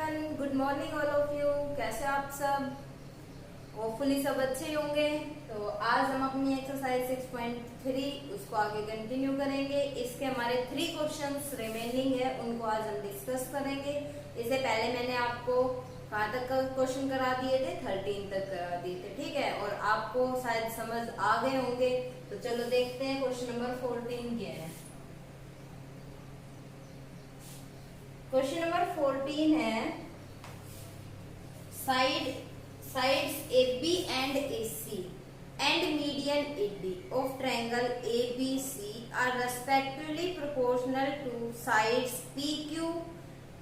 Everyone, good morning all of you. कैसे आप सब? होपफुली सब अच्छे होंगे। तो आज हम अपनी एक्सरसाइज 6.3 उसको आगे कंटिन्यू करेंगे। इसके हमारे 3 क्वेश्चंस रिमेनिंग है, उनको आज हम डिस्कस करेंगे। इससे पहले मैंने आपको कहाँ तक का क्वेश्चन करा दिए थे? 13 तक करा दिए थे, ठीक है। और आपको शायद समझ आ गए होंगे। तो चलो देखते हैं क्वेश्चन नंबर 14 क्या है। क्वेश्चन नंबर 14 है, sides AB and AC and median AD of triangle ABC are respectively proportional to sides PQ,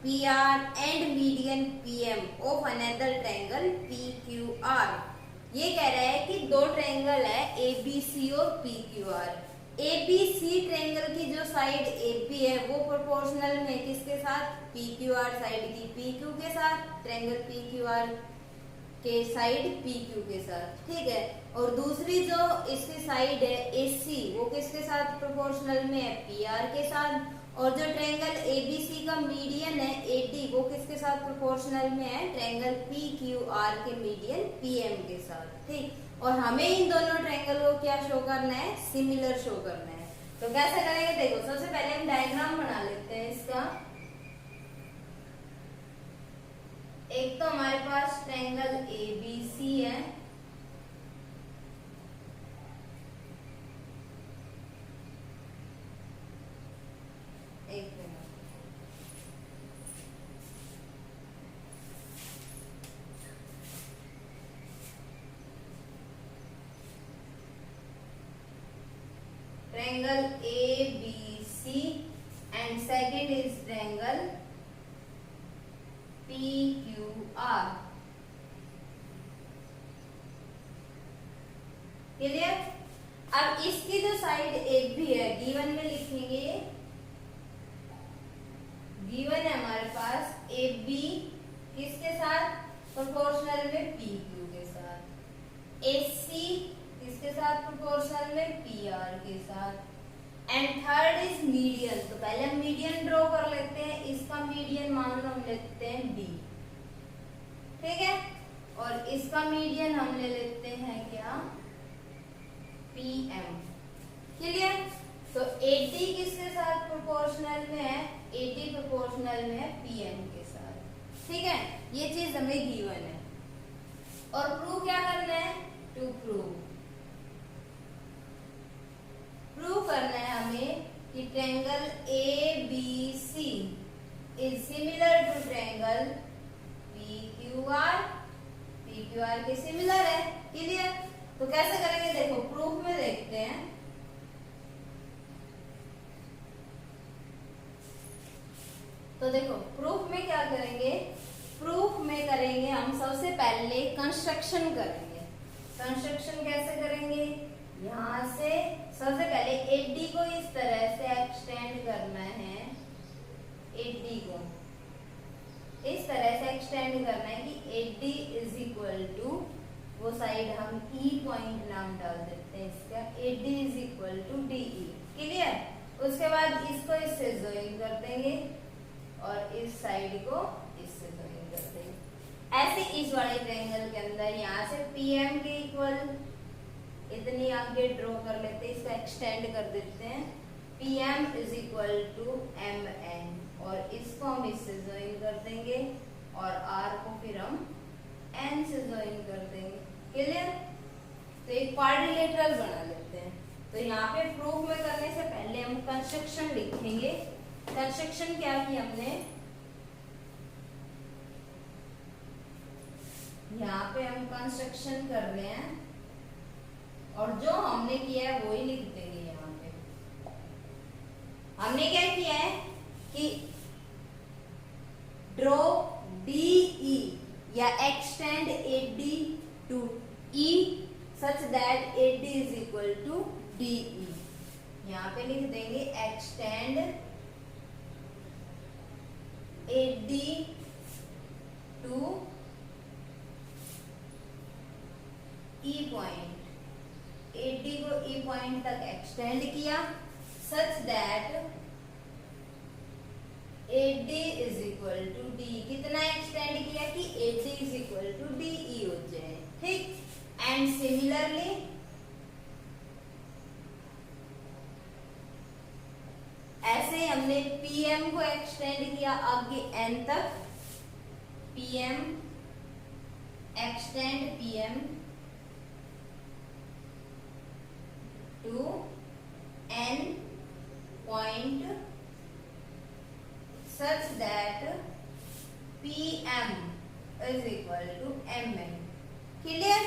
PR and median PM of another triangle PQR। ये कह रहा है कि दो ट्रायंगल है ABC और PQR। ABC ट्रायंगल की जो साइड AB है वो प्रोपोर्शनल में किसके साथ? PQR साइड की PQ के साथ, ट्रायंगल PQR के साइड PQ के साथ, ठीक है। और दूसरी जो इसकी साइड है AC वो किसके साथ प्रोपोर्शनल में है? PR के साथ। और जो ट्रायंगल ABC का मीडियन है AD वो किसके साथ प्रोपोर्शनल में है? ट्रायंगल PQR के मीडियन PM के साथ, ठीक। और हमें इन दोनों ट्रायंगल को क्या शो करना है? सिमिलर शो करना है। तो कैसे करेंगे? देखो, सबसे पहले हम डायग्राम बना लेते हैं इसका। एक तो हमारे पास ट्रायंगल ABC है, एक triangle ABC and second is triangle PQR। Clear? अब इसकी जो साइड AB है, गिवन में लिखेंगे, गिवन है हमारे पास AB किसके साथ? प्रोपोर्शनल में PQ के साथ। AC किसके साथ? प्रोपोर्शनल में PR के साथ। And third is median. तो पहले हम मीडियन ड्रॉ कर लेते हैं। इसका मीडियन मान लो हम लेते हैं D, ठीक है। और इसका मीडियन हम ले लेते हैं क्या? PM। क्लियर? तो AD किसके साथ प्रोपोर्शनल में है? AD प्रोपोर्शनल में है PM के साथ, ठीक है। ये चीज हमें गिवन है। और प्रूव क्या करना है? टू प्रूव करना है हमें कि triangle ABC is similar to triangle PQR। PQR के सिमिलर है, क्लियर? तो कैसे करेंगे? देखो, प्रूफ में देखते हैं। तो देखो, प्रूफ में क्या करेंगे? प्रूफ में करेंगे हम सबसे पहले कंस्ट्रक्शन करेंगे। कंस्ट्रक्शन कैसे करेंगे? यहां से सबसे पहले AD को इस तरह से एक्सटेंड करना है। AD को इस तरह से एक्सटेंड करना है कि AD इज इक्वल टू, वो साइड हम E पॉइंट नाम डाल देते हैं इसका, AD is equal to DE। Clear? उसके बाद इसको इससे ज्वाइन कर देंगे और इस साइड को इससे ज्वाइन कर देंगे। ऐसे इस वाले ट्रायंगल के अंदर यहाँ से PM के इक्वल इतनी आगे ड्रॉ कर लेते हैं, इसका एक्सटेंड कर देते हैं। PM is equal to MN और इसको हम इससे ज्वाइन कर देंगे और R को फिर हम N से ज्वाइन कर देंगे। क्लियर? तो एक क्वाड्रिलेटरल बना लेते हैं। तो यहाँ पे प्रूफ में करने से पहले हम कंस्ट्रक्शन लिखेंगे। कंस्ट्रक्शन क्या की हमने? यहाँ पे हम कंस्ट्रक्शन कर रहे हैं और जो हमने किया है वो ही लिख देंगे। यहाँ पे हमने क्या किया है कि ड्रॉ DE या extend AD to E such that AD is equal to DE। यहाँ पे लिख देंगे extend AD to E point. AD को E पॉइंट तक एक्सटेंड किया such that AD is equal to D। कितना एक्सटेंड टू DE हो जाए, ठीक। एंड सिमिलरली ऐसे ही हमने PM को एक्सटेंड किया आगे N तक, PM extend PM to N point such that PM is equal to MN। Clear,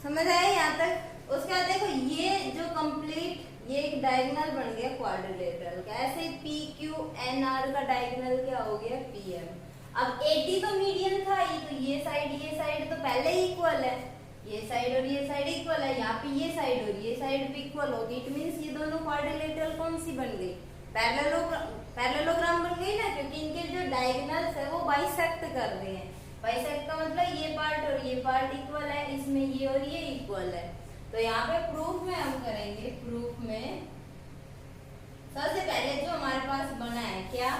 समझ आया यहाँ तक। उसके बाद देखो ये जो कंप्लीट ये एक डायगोनल बन गया क्वाड्रिलेटरल का। ऐसे PQNR का डायगोनल क्या हो गया PM। अब AD तो मीडियन था ही, तो ये साइड तो पहले ही इक्वल है, ये साइड और ये साइड इक्वल है, यहाँ पे ये साइड और ये साइड भी इक्वल होगी। इट मींस ये दोनों क्वाड्रिलेटरल कौन सी बन गई, पैरेललोग्राम बन गई ना, क्योंकि इनके जो डायगोनल्स है वो बाइसेक्ट कर रहे हैं। बाइसेक्ट का मतलब ये पार्ट और ये पार्ट इक्वल है, इसमें ये और ये इक्वल है। तो यहाँ पे प्रूफ में हम करेंगे, प्रूफ में सबसे पहले जो हमारे पास बना है क्या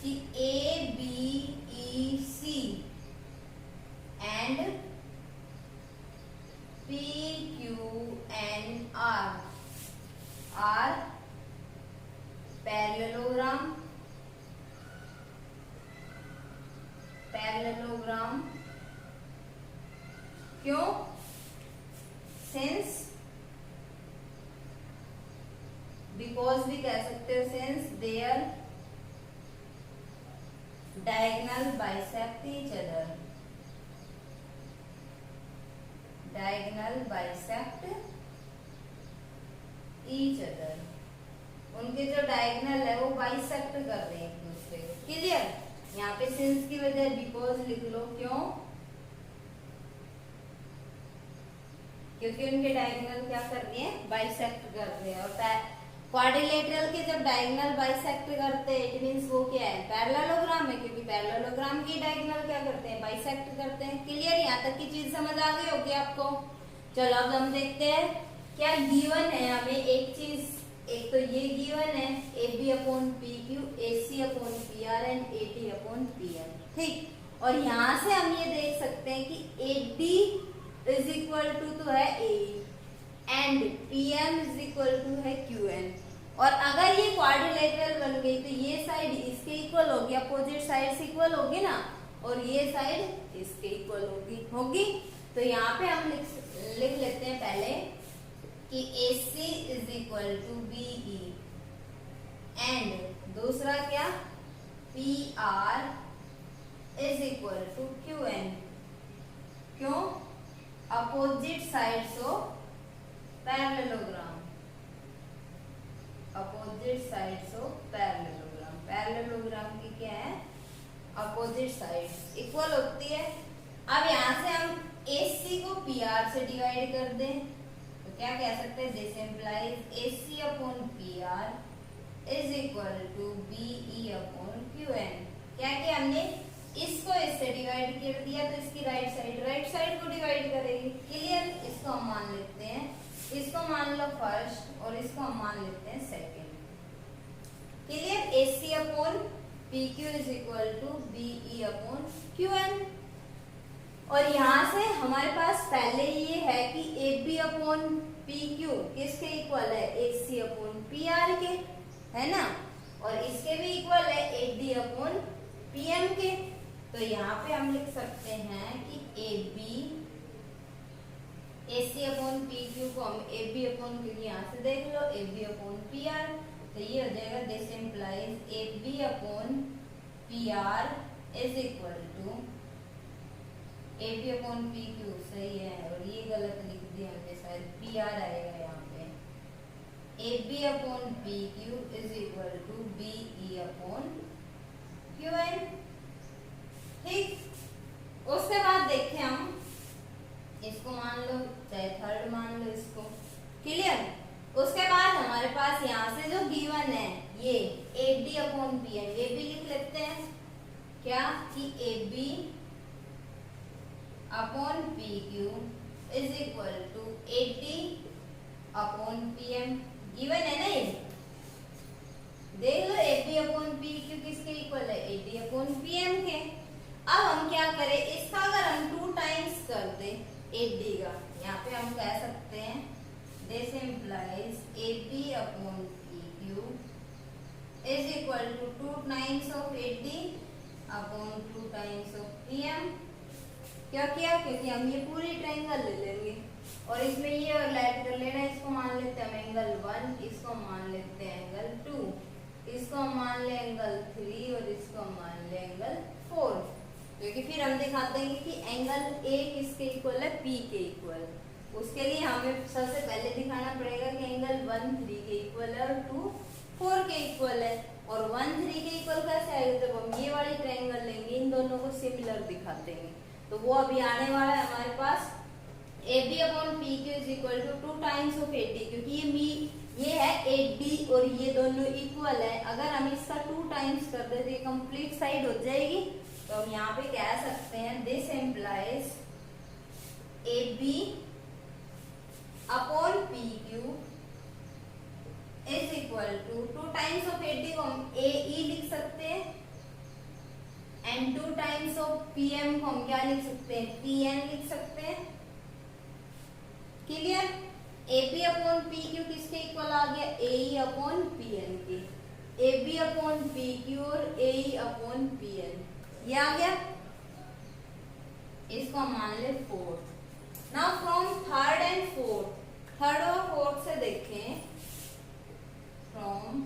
कि ABEC and PQNR are parallelogram क्यों, सिंस, बिकॉज भी कह सकते हो, since their diagonal bisect each other, diagonal bisect each other, उनके जो डायगोनल है वो बाइसेक्ट कर रहे हैं एक दूसरे को। क्लियर, यहाँ पे सिंस की वजह बिकॉज लिख लो, क्यों, क्योंकि उनके डायगोनल क्या कर रहे हैं, बाइसेक्ट कर रहे हैं। और क्वाड्रिलेटरल के जब डायगोनल बाइसेक्ट करते हैं इट मींस वो क्या है, पैरेललोग्राम है, क्योंकि पैरेललोग्राम की डायगोनल क्या करते हैं, बाइसेक्ट करते हैं। क्लियर, यहाँ तक की चीज समझ आ गई होगी आपको। चलो अब हम देखते हैं क्या गिवन है हमें एक चीज। एक तो ये गिवन है AB/PQ, AC/PR एंड AD/PM, ठीक। और यहाँ से हम ये देख सकते हैं कि AD इज इक्वल टू तो है AE and PM is equal to है QN। और अगर ये क्वाड्रिलेटरल बन गई तो ये साइड इसके इक्वल होगी, अपोजिट साइड इक्वल होगी ना, और ये साइड इसके इक्वल होगी। तो यहाँ पे हम लिख लेते हैं पहले कि AC is equal to BE and दूसरा क्या, PR is equal to QN। क्यों, opposite sides of parallelogram, opposite sides of parallelogram, parallelogram की क्या है, अपोजिट साइड्स इक्वल होती है। अब यहाँ से हम AC को PR से डिवाइड कर दें तो क्या कह सकते हैं, this implies AC/PR is equal to BE/QN। क्या किया हमने, इसको इससे डिवाइड कर दिया तो इसकी राइट साइड को डिवाइड करेगी। क्लियर, इसको हम मान लेते हैं, इसको मान लो फर्स्ट और इसको हम मान लेते हैं second. Clear, AC/PQ is equal to BE/QN। और यहाँ से हमारे पास पहले ये है कि AB/PQ किसके इक्वल है, AC/PR के, है ना, और इसके भी इक्वल है AD/PM के। तो यहाँ पे हम लिख सकते हैं कि AC/PQ को हम AB/PQ यहाँ से देख लो AB/PR, तो ये हो जाएगा this implies AB/PR is equal to AB/PQ, सही है, और ये गलत लिख दिया हमने, शायद PR आएगा यहाँ पे, AB/PQ is equal to BE/QN, ठीक। उसके बाद देखें हम, इसको मान लो चाहे थर्ड मान लो इसको। क्लियर, उसके बाद हमारे पास यहाँ से जो गिवन है ये AD/PM, ये भी लिख लेते हैं क्या कि AB/PQ is equal to AD/PM। Given है ना, ये देख लो AB/PQ किसके इक्वल है, AD/PM के। अब हम क्या करें, इसका अगर हम 2 टाइम्स कर दे AD का, यहाँ पे हम कह सकते हैं this implies AB upon PQ is equal to 2 times of AD upon 2 times of PM। क्या किया, क्योंकि हम ये पूरी ट्रायंगल ले लेंगे और इसमें ये और ऐड कर लेना, इसको मान लेते हैं हम एंगल 1, इसको मान लेते हैं एंगल 2, इसको हम मान ले एंगल 3 और इसको हम मान ले एंगल 4, क्योंकि फिर हम दिखाते हैं कि एंगल A किसके इक्वल है, P के इक्वल। उसके लिए हमें सबसे पहले दिखाना पड़ेगा कि एंगल 1 3 के इक्वल है और 2 4 के इक्वल है। और 1 3 के इक्वल कैसे आएगा, जब हम ये वाली ट्रायंगल लेंगे, इन दोनों को सिमिलर दिखाते हैं, तो वो अभी आने वाला है हमारे पास AB upon PQ is equal to 2 times of AD, क्योंकि ये है AD और ये दोनों इक्वल है। अगर हम इसका 2 टाइम्स कर दे तो ये कंप्लीट साइड हो जाएगी, तो हम यहाँ पे कह सकते हैं this implies AB upon PQ is equal to 2 times of AD को हम AE लिख सकते हैं एंड 2 टाइम्स ऑफ PM को हम क्या लिख सकते हैं, PN लिख सकते हैं। क्लियर, AB अपॉन PQ किसके इक्वल आ गया, AE अपॉन PN के, AB अपॉन PQ और AE अपॉन PN, ये आ गया। इसको हम मान ले 4। Now from third and fourth, third और फोर्थ से देखें, फ्रॉम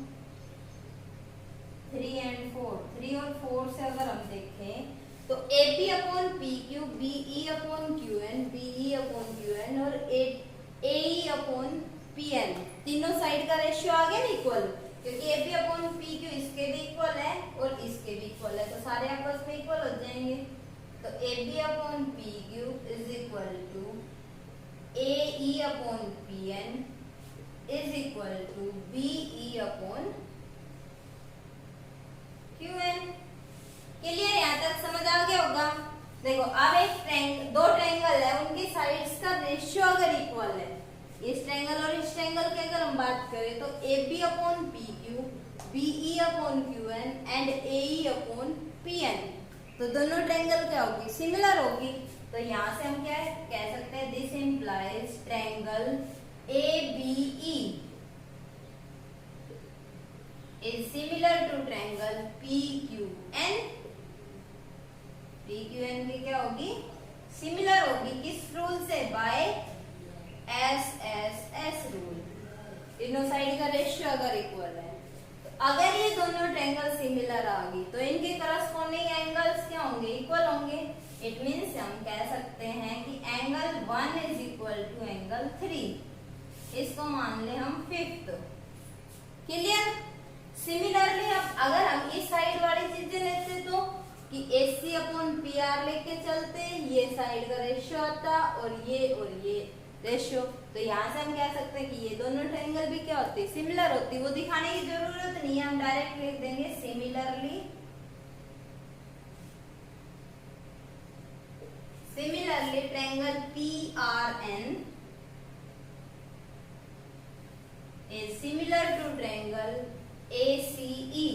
3 एंड 4, 3 और 4 से अगर हम देखें तो AB upon PQ, BE upon QN, BE upon QN और AE अपॉन PN, तीनों साइड का रेशियो आ गया ना इक्वल, क्योंकि AB अपॉन PQ इसके भी इक्वल है और इसके भी इक्वल है, तो सारे आपस में इक्वल हो जाएंगे। तो AB upon PQ is equal to AE upon PN is equal to BE upon QN। Clear, यहाँ तक समझ आ गया होगा। देखो अब एक दो ट्रायंगल है, उनकी साइड्स का रेशियो अगर इक्वल है, इस ट्रायंगल और इस ट्रायंगल की अगर हम बात करें तो AB upon PQ, BE upon QN and AE upon PN, तो दोनों ट्रायंगल क्या होगी, सिमिलर होगी। तो यहाँ से हम क्या कह सकते हैं, this implies triangle ABE is similar to triangle PQN। PQN भी क्या होगी, सिमिलर होगी, किस रूल से, बाय SSS रूल, तीनों साइड का रेशियो अगर इक्वल है। तो अगर ये दोनों ट्रायंगल सिमिलर आ गई तो इनके करस्पॉन्डिंग एंगल्स क्या होंगे, इक्वल होंगे। इट मींस हम कह सकते हैं कि angle 1 is equal to angle 3, इसको मान ले हम 5th। क्लियर, सिमिलरली अब अगर हम इस साइड वाली चीजें लेते तो कि AC अपॉन PR लेके चलते, ये साइड का रेशियो आता और ये रेशियो, तो यहाँ से हम कह सकते हैं कि ये दोनों ट्रायंगल भी क्या होते, सिमिलर होती। वो दिखाने की जरूरत नहीं है, हम डायरेक्ट लिख देंगे similarly triangle PRN is similar to triangle ACE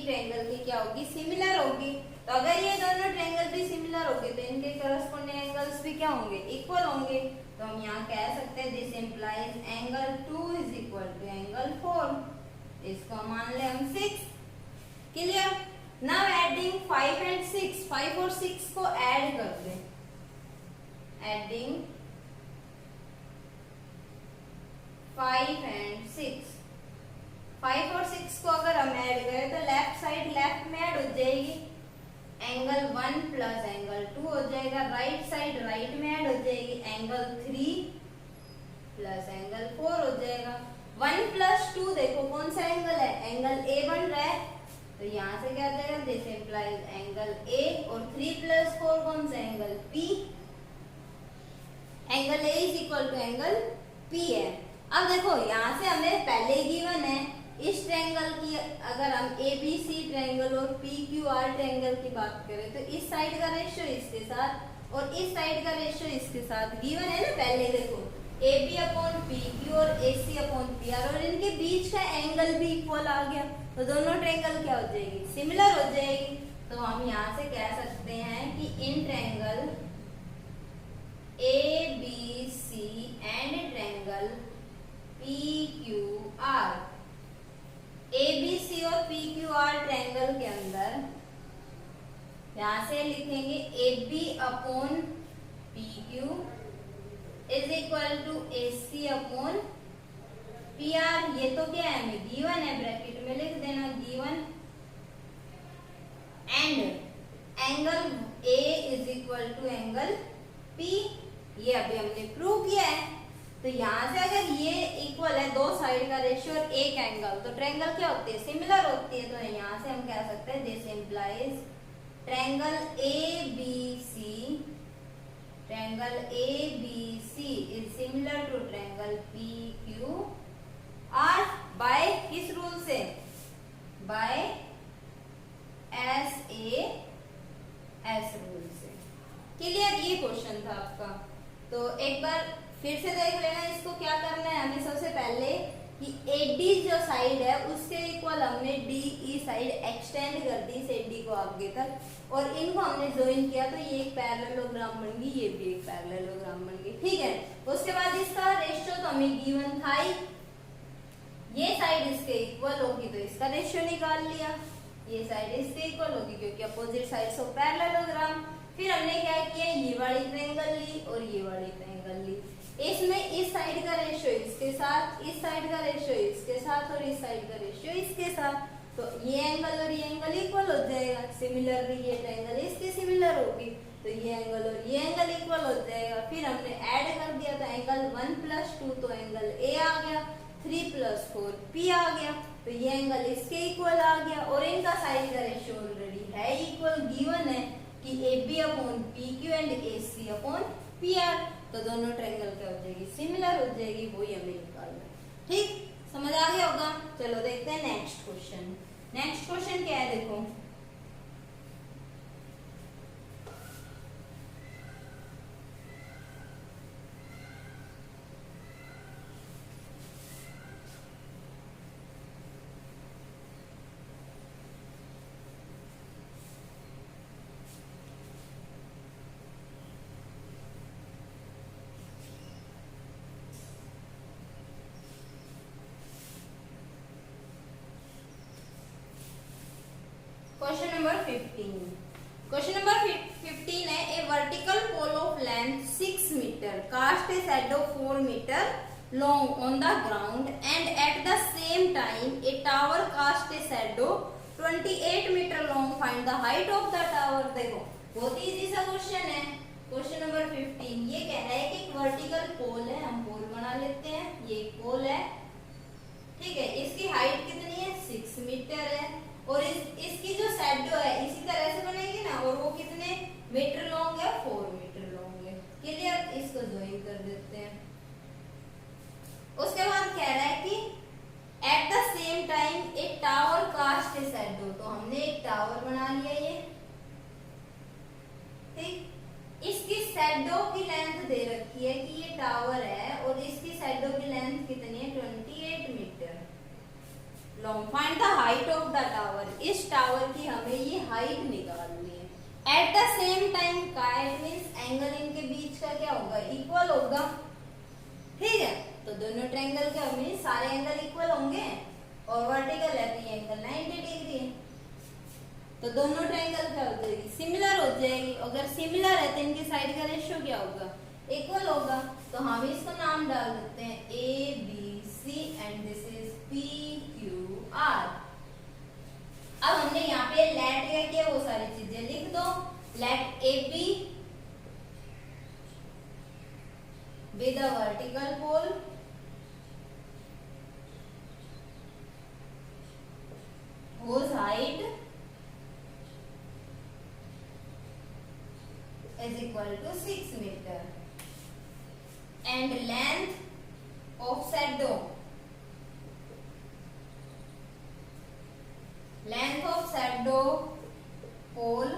triangle की क्या होगी, सिमिलर होगी। तो अगर ये दोनों ट्रायंगल भी सिमिलर होंगे तो इनके करस्पॉन्डिंग एंगल्स भी क्या होंगे, इक्वल होंगे। तो हम यहाँ कह सकते हैं this implies angle 2 is equal to angle 4, इसको मान ले हम 6। क्लियर, नाउ एडिंग 5 एंड 6, 5 और 6 को ऐड कर दें, एडिंग 5 एंड 6, 5 और 6 को अगर हम ऐड करें तो लेफ्ट साइड लेफ्ट में ऐड हो जाएगी, एंगल 1 प्लस एंगल 2 हो जाएगा, राइट साइड राइट में ऐड हो जाएगी, एंगल 3 प्लस एंगल 4 हो जाएगा। 1 प्लस 2 देखो कौन सा एंगल है, एंगल A बन रहा है, तो यहाँ से क्या आ जाएगा, दिस इंप्लाइज एंगल A, और 3 प्लस 4 कौन सा angle P, angle A is equal to angle P है। अब देखो यहाँ से हमें पहले गिवन है, इस ट्रायंगल की अगर हम ABC ट्रायंगल और PQR ट्रायंगल की बात करें तो इस साइड का रेशियो इसके साथ और इस साइड का रेशियो इसके साथ गिवन है ना। पहले देखो AB अपॉन PQ और AC अपॉन PR, और इनके बीच का एंगल भी इक्वल आ गया, तो दोनों ट्रायंगल क्या हो जाएगी, सिमिलर हो जाएगी। तो हम यहाँ से कह सकते हैं कि in triangle ABC and triangle PQR, ABC और PQR ट्रायंगल के अंदर यहां से लिखेंगे AB upon PQ is equal to AC upon PR। ये तो क्या है, हमें गिवन है, ब्रैकेट में लिख देना given. And angle A is equal to angle P, ये अभी हमने प्रूव किया है। तो यहाँ से अगर ये इक्वल है, दो साइड का रेशियो और एक एंगल, तो ट्रायंगल क्या होती है, सिमिलर होती है। तो यहाँ से हम कह सकते हैं this implies triangle ABC is similar to triangle PQR by किस रूल से, बाय SAS रूल से। क्लियर, ये क्वेश्चन था आपका। तो एक बार फिर से देख लेना, इसको क्या करना है हमें सबसे पहले कि AD जो साइड है उसके इक्वल हमने DE साइड एक्सटेंड कर दी इस AD को आगे तक, और इनको हमने ज्वाइन किया तो ये एक पैरेललोग्राम बन गई, ये भी एक पैरेललोग्राम बन गई। ठीक है, उसके बाद इसका रेशियो तो हमें गिवन था ही, ये साइड इसके इक्वल होगी तो इसका रेशियो निकाल लिया, ये साइड इसके इक्वल होगी क्योंकि अपोजिट साइड्स ऑफ पैरेललोग्राम। फिर हमने क्या किया, ये वाली ट्रायंगल ली और ये वाली ट्रायंगल ली। इसमें इस साइड का रेशियो इसके साथ, इस साइड का रेशियो इसके साथ और इस साइड का रेशियो इसके साथ, तो ये एंगल और ये एंगल इक्वल हो जाएगा। सिमिलरली ये ट्रायंगल इसके सिमिलर होगी तो ये एंगल और ये एंगल इक्वल हो जाएगा। फिर हमने ऐड कर दिया तो एंगल 1 + 2 तो एंगल A आ गया, 3 + 4 P आ गया, तो ये एंगल इसके इक्वल आ गया। और इनका साइड का रेशियो ऑलरेडी है इक्वल, गिवन है कि AB upon PQ and AC upon PR। तो दोनों ट्रायंगल क्या हो जाएगी, सिमिलर हो जाएगी, वही हमें निकालना है। ठीक, समझ आ गया होगा। चलो देखते हैं नेक्स्ट क्वेश्चन। नेक्स्ट क्वेश्चन क्या है, देखो क्वेश्चन नंबर 15। क्वेश्चन नंबर 15 है, a vertical pole of length 6 metre cast a shadow 4 metre long on the ground and at the same time a tower cast a shadow 28 metre long, find the height of the tower. देखो बहुत easy सा question है। Question number 15 ये कह रहा है कि एक वर्टिकल पोल है, हम पोल बना लेते हैं, ये पोल है, ठीक है, इसकी हाइट कितनी है, 6 मीटर है, और इसकी जो शैडो है इसी तरह से बनेगी ना, और वो कितने मीटर लॉन्ग है, 4 मीटर लॉन्ग है। क्लियर, इसको ज्वाइन कर देते हैं। उसके बाद कह रहा है कि एट द सेम टाइम एक टावर कास्ट ए शैडो, तो हमने एक टावर बना लिया ये, ठीक। इसकी शैडो की लेंथ दे रखी है कि ये टावर है और इसकी शैडो की लेंथ कितनी है, 28 metre long. Find the height of the tower, इस टावर की हमें ये हाइट निकालनी है। एट द सेम टाइम का इट मींस एंगल इनके बीच का क्या होगा, इक्वल होगा, ठीक है। तो दोनों ट्रायंगल के हमें सारे एंगल इक्वल होंगे और वर्टिकल है तो ये एंगल 90 डिग्री है, तो दोनों ट्रायंगल क्या हो जाएगी, सिमिलर हो जाएगी। अगर सिमिलर है तो इनके साइड का रेशियो क्या होगा, इक्वल होगा। तो हम इसको नाम डाल देते हैं ABC and this is PQR। अब हमने यहाँ पे लेट क्या किया, वो सारी चीजें लिख दो। Let AB with a vertical pole whose height is equal to 6 meter and length of shadow, length of shadow pole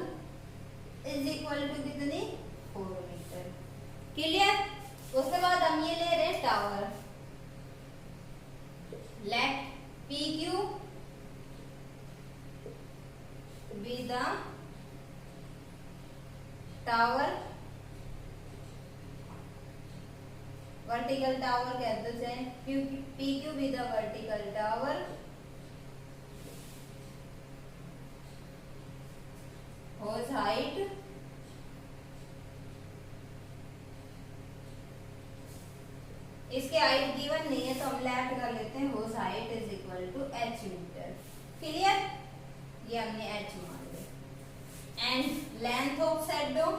is equal to कितनी, 4 मीटर। क्लियर। उसके बाद हम ये ले रहे हैं tower, let PQ with the tower, vertical tower कहते हैं PQ with the vertical tower whose height इसके हाइट गिवन नहीं है तो हम लेफ्ट कर लेते हैं whose height is equal to h metre. Clear, ये हमने h मान लिया। एंड लेंथ ऑफ शैडो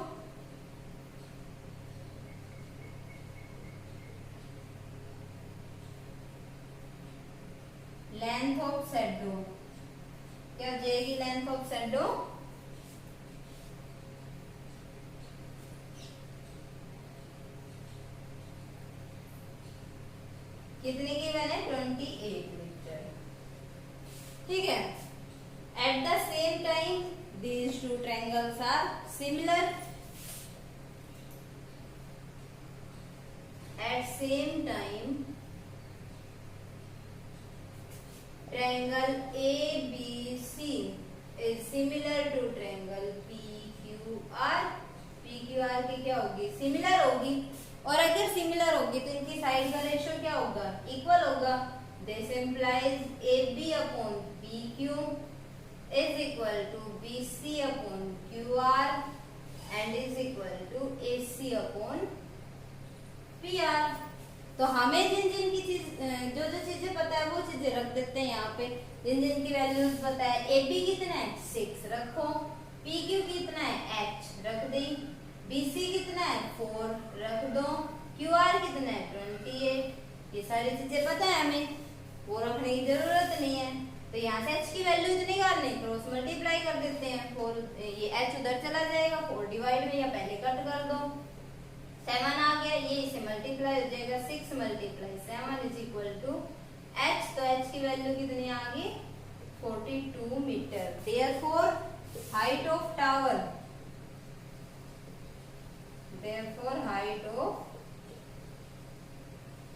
क्या हो जाएगी? लेंथ ऑफ शैडो कितने की बने? 28 मीटर। ठीक है। At the same time these two triangles are similar. At same time triangle ABC is similar to triangle PQR. PQR की क्या होगी? सिमिलर होगी। और अगर सिमिलर होगी तो इनकी साइड का रेशियो क्या होगा? इक्वल होगा। This implies AB upon PQ is equal to BC upon QR and is equal to AC upon PR। तो हमें जिन जिन की चीज जो जो चीजें पता है वो चीजें रख देते हैं यहाँ पे। जिन जिन की वैल्यूज पता है, AB कितना है? 6 रखो, PQ कितना है? H रख दी, BC कितना है? 4 रख दो, QR कितना है? 28। ये सारी चीजें पता है हमें, वो रखने की जरूरत नहीं है। तो यहाँ से h की वैल्यू निकालने, क्रॉस मल्टीप्लाई कर देते हैं। 4 ये h उधर चला जाएगा, 4 डिवाइड में या पहले कट कर दो, 7 आ गया, ये इसे मल्टीप्लाई हो जाएगा। 6 multiply 7 is equal to h। तो h की वैल्यू कितनी आ गई? 42 metre. Therefore height of tower, therefore height of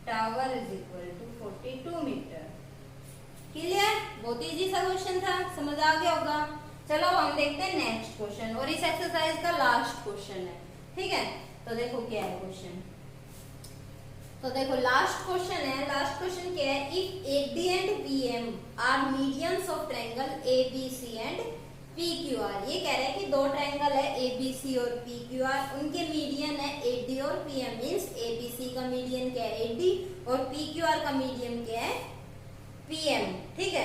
tower is equal to 42 metre. Clear? बहुत इजी सा क्वेश्चन था, समझ आ गया होगा। चलो हम देखते हैं नेक्स्ट क्वेश्चन, और इस एक्सरसाइज का लास्ट क्वेश्चन है। ठीक है, तो देखो क्या है क्वेश्चन। तो देखो लास्ट क्वेश्चन है। लास्ट क्वेश्चन क्या है? If AD and PM are medians of triangle ABC and PQR। ये कह रहा है कि दो ट्रायंगल है ABC और PQR, उनके मीडियन है AD और PM। मींस ABC का मीडियन क्या है? AD, और PQR का मीडियन क्या है? PM। ठीक है।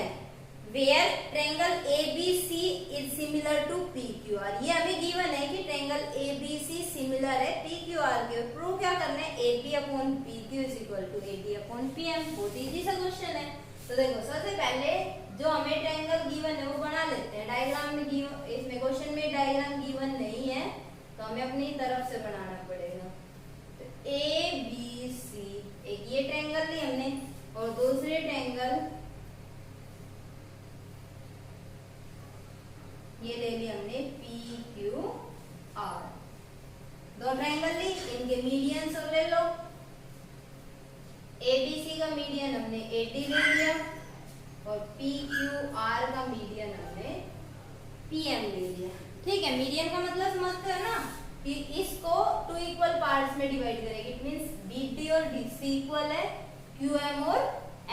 Where triangle ABC is similar to PQR। ये हमें गिवन है कि ट्रायंगल ABC सिमिलर है PQR के। प्रूव क्या करना है? AB upon PQ is equal to AD upon PM। बहुत इजी सा क्वेश्चन है। तो देखो सबसे पहले जो हमें ट्रायंगल गिवन है वो बना लेते हैं। डायग्राम में गिवन, इसमें क्वेश्चन में डायग्राम गिवन नहीं है तो हमें अपनी तरफ से बनाना पड़ेगा। तो ABC, एक ये ट्रायंगल ली हमने, और दूसरे ट्रायंगल ये ले ली हमने PQR। दो ट्रायंगल ली, इनके मीडियन सब ले लो। ABC का मीडियन हमने AD ले लिया, और PQR का मीडियन हमने PM ले लिया। ठीक है, मीडियन का मतलब समझते हो ना कि इसको 2 इक्वल पार्ट्स में डिवाइड करेंगे। इट मींस BD और DC इक्वल है, QM और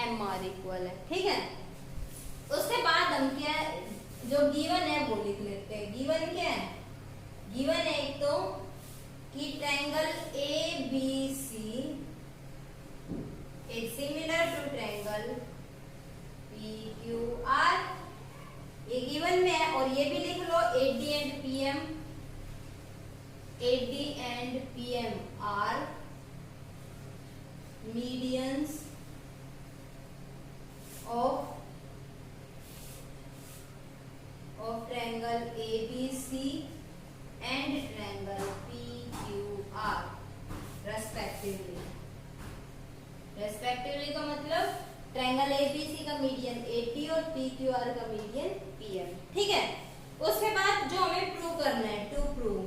MR इक्वल है। ठीक है, उसके बाद हम क्या जो गिवन है वो लिख लेते हैं। गिवन क्या है? गिवन है एक तो कि triangle ABC is similar to triangle PQR, ये गिवन में है। और ये भी लिख लो AD and PM, AD and PM are medians of triangle ABC and triangle PQR respectively। respectively का मतलब ट्रायंगल ABC का मीडियन AD और PQR का मीडियन PM। ठीक है, उसके बाद जो हमें प्रूव करना है, टू प्रूव,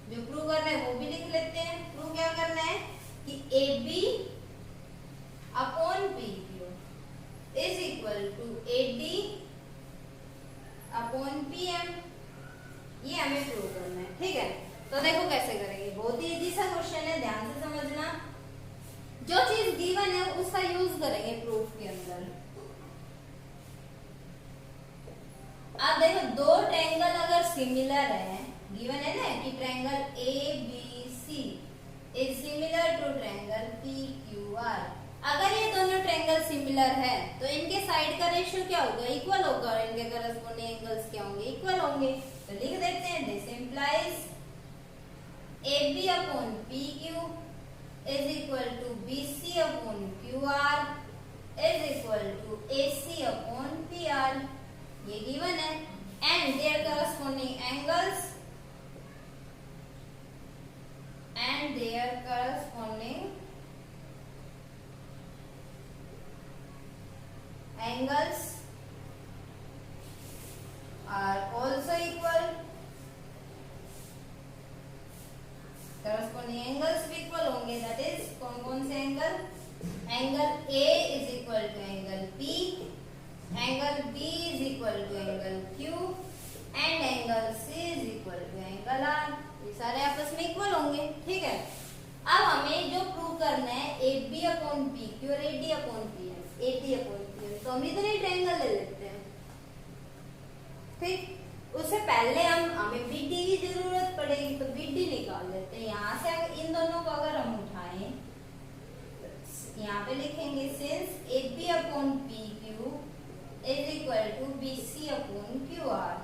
जो प्रूव करना है वो भी लिख लेते हैं। प्रूव क्या करना है कि AB upon PQ is equal to AD हमें प्रूव करना है, ठीक है। तो देखो कैसे करेंगे, बहुत ही इजी सा क्वेश्चन है, ध्यान से समझना। जो चीज गिवन है उसका यूज करेंगे प्रूफ के अंदर। अब देखो दो ट्रायंगल अगर सिमिलर है, गिवन है ना कि triangle A B C is similar to triangle P Q R. अगर ये दोनों ट्रायंगल सिमिलर है तो इनके साइड का रेशियो क्या होगा, इक्वल होगा, और इनके करस्पॉन्डिंग एंगल्स क्या होंगे, इक्वल होंगे। तो लिख देते हैं this implies AB upon PQ is equal to BC upon QR is equal to AC upon PR, ये गिवन है। And their corresponding angles and their corresponding angles are also equal, corresponding angles भी equal होंगे, that is कौन कौन से angle, angle A is equal to angle P, angle B is equal to angle Q and angle C is equal to angle R, ये सारे आपस में equal होंगे, ठीक है। अब हमें जो प्रूव करना है AB अपॉन PQ और AD upon PM, AD upon PM, तो हम इतने ट्रायंगल ले लेते हैं, ठीक। उससे पहले हमें BD की जरूरत पड़ेगी, तो BD निकाल लेते हैं। यहाँ से इन दोनों को अगर हम उठाएं, यहाँ पे लिखेंगे since AB upon PQ is equal to BC upon QR।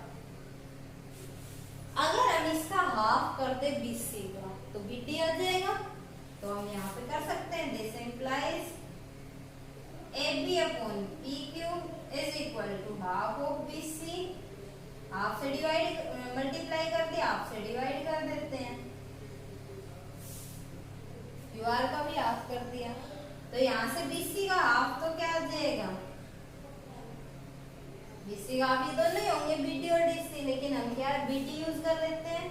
अगर हम इसका हाफ करते BC का तो BD आ जाएगा, तो हम यहाँ पे कर सकते हैं this implies AB upon PQ is equal to half of BC। Half से डिवाइड मल्टीप्लाई कर दिया, हाफ से डिवाइड कर देते हैं, QR का भी हाफ कर दिया, तो यहाँ से BC का हाफ तो क्या आ जाएगा, BC का हाफ, ये दोनों ही होंगे BD और DC, लेकिन हम क्या BD यूज कर लेते हैं,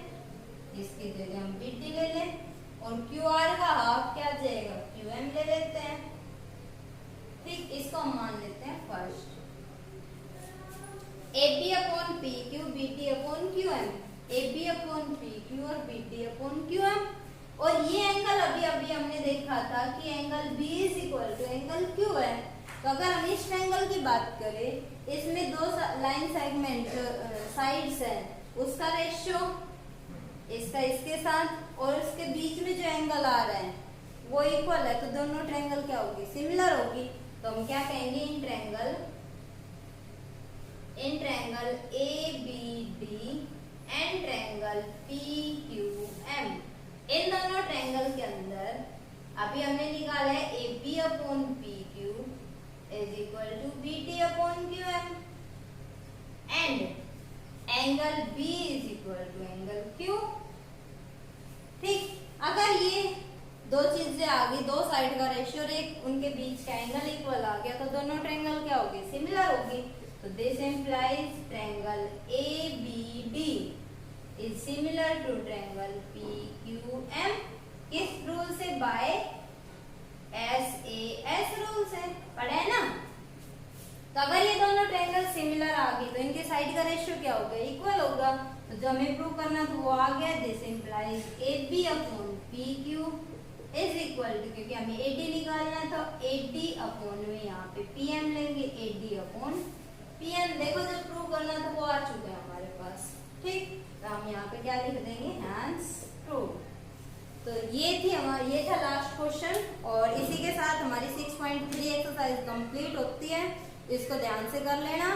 इसकी जगह हम BD ले लें, और QR का हाफ क्या आ जाएगा, QM ले लेते हैं, ठीक। इसको हम मान लेते हैं first AB upon PQ BD upon QM, AB upon PQ और BD अपॉन QM। और ये एंगल अभी हमने देखा था कि angle B is equal to angle Q है। तो अगर हम इस ट्रायंगल की बात करें, इसमें दो लाइन सेगमेंट साइड्स हैं, उसका रेशियो इसका इसके साथ और इसके बीच में जो एंगल आ रहा है वो इक्वल है, तो दोनों ट्रायंगल क्या होगी, सिमिलर होगी। तो हम क्या कहेंगे, in triangle ABD and triangle PQM, इन दोनों ट्रायंगल के अंदर अभी हमने निकाला है AB upon PQ is equal to BD upon QM and angle B is equal to angle Q, ठीक। अगर ये दो चीजें आ गई, दो साइड का रेशियो और एक उनके बीच का एंगल इक्वल आ गया, तो दोनों ट्रायंगल क्या होगी, सिमिलर होगी। तो this implies triangle ABD is similar to triangle PQM, किस रूल से, बाय SAS रूल से, पढ़े है ना। तो अगर ये दोनों ट्रायंगल सिमिलर आ गई तो इनके साइड का रेशियो क्या होगा, इक्वल होगा। तो जो हमें प्रूव करना था वो आ गया, this implies AB upon PQ is equal to, क्योंकि हमें AD निकालना है तो AD अपॉन में यहाँ पे PM लेंगे, AD अपॉन PM। देखो जब प्रूव करना था वो आ चुका है हमारे पास, ठीक। तो हम यहाँ पे क्या लिख देंगे, हैंस प्रूव। तो ये था लास्ट क्वेश्चन, और इसी के साथ हमारी 6.3 एक्सरसाइज कंप्लीट होती है, इसको ध्यान से कर लेना।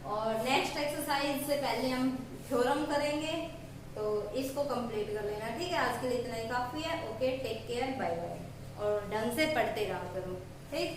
और नेक्स्ट एक्सरसाइज से पहले हम थ्योरम करेंगे, तो इसको कंप्लीट कर लेना, ठीक है। आज के लिए इतना ही काफी है। Okay, take care, bye bye, और ढंग से पढ़ते रहा करो, ठीक।